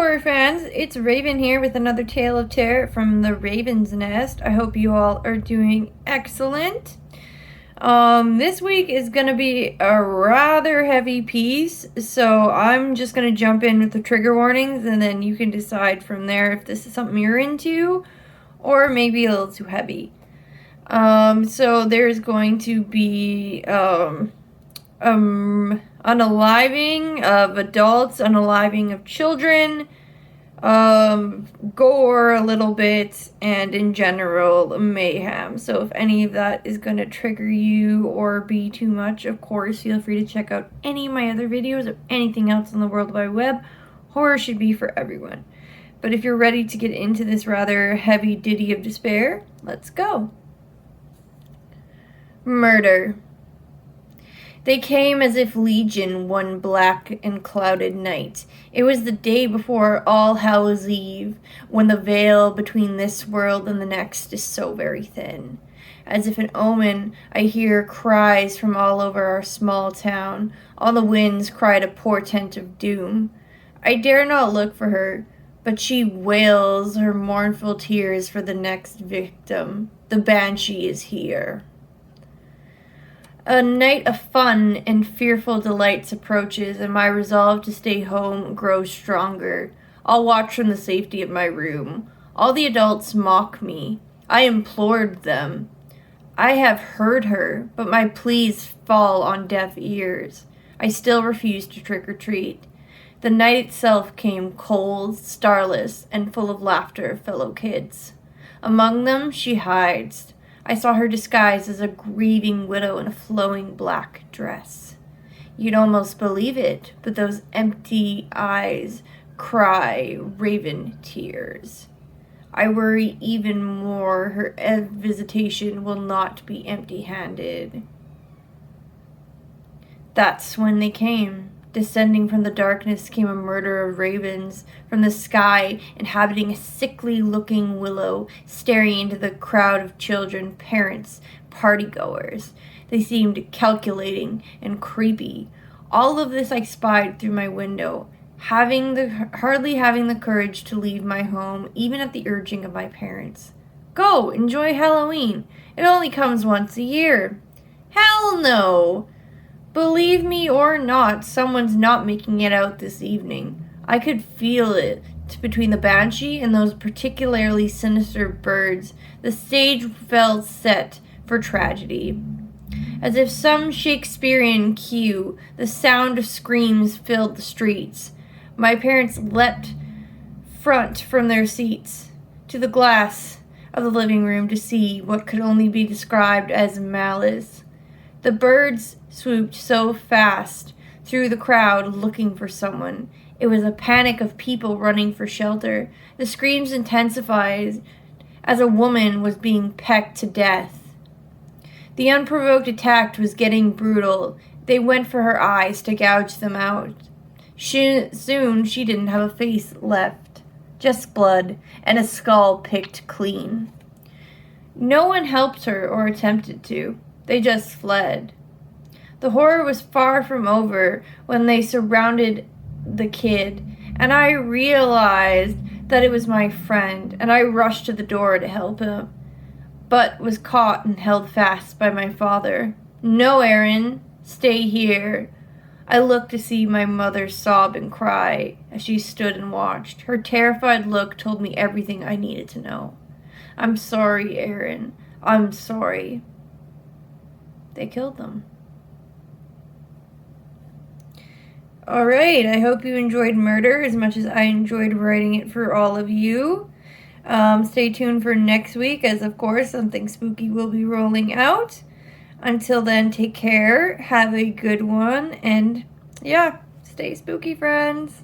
horror fans, it's Raven here with another tale of terror from the Raven's Nest. I hope you all are doing excellent. This week is going to be a rather heavy piece, so I'm just going to jump in with the trigger warnings, and then you can decide from there if this is something you're into, or maybe a little too heavy. So there's going to be, unaliving of adults, unaliving of children, gore a little bit, and in general, mayhem. So if any of that is going to trigger you or be too much, of course, feel free to check out any of my other videos or anything else on the World Wide Web. Horror should be for everyone. But if you're ready to get into this rather heavy ditty of despair, let's go. Murder. They came as if legion one black and clouded night. It was the day before All Hallows Eve, when the veil between this world and the next is so very thin. As if an omen, I hear cries from all over our small town. All the winds cried a portent of doom. I dare not look for her, but she wails her mournful tears for the next victim. The banshee is here. A night of fun and fearful delights approaches, and my resolve to stay home grows stronger. I'll watch from the safety of my room. All the adults mock me. I implored them. I have heard her, but my pleas fall on deaf ears. I still refuse to trick or treat. The night itself came cold, starless, and full of laughter of fellow kids. Among them she hides. I saw her disguised as a grieving widow in a flowing black dress. You'd almost believe it, but those empty eyes cry raven tears. I worry even more her visitation will not be empty-handed. That's when they came. Descending from the darkness came a murder of ravens from the sky, inhabiting a sickly-looking willow, staring into the crowd of children, parents, partygoers. They seemed calculating and creepy. All of this I spied through my window, hardly having the courage to leave my home, even at the urging of my parents. Go, enjoy Halloween. It only comes once a year. Hell no! Believe me or not, someone's not making it out this evening. I could feel it between the banshee and those particularly sinister birds. The stage felt set for tragedy. As if some Shakespearean cue, the sound of screams filled the streets. My parents leapt front from their seats to the glass of the living room to see what could only be described as malice. The birds swooped so fast through the crowd looking for someone. It was a panic of people running for shelter. The screams intensified as a woman was being pecked to death. The unprovoked attack was getting brutal. They went for her eyes to gouge them out. Soon she didn't have a face left, just blood and a skull picked clean. No one helped her or attempted to. They just fled. The horror was far from over when they surrounded the kid, and I realized that it was my friend, and I rushed to the door to help him, but was caught and held fast by my father. No, Aaron, stay here. I looked to see my mother sob and cry as she stood and watched. Her terrified look told me everything I needed to know. I'm sorry, Aaron. I'm sorry. They killed them. Alright, I hope you enjoyed Murder as much as I enjoyed writing it for all of you. Stay tuned for next week, as of course something spooky will be rolling out. Until then, take care, have a good one, and yeah, stay spooky, friends.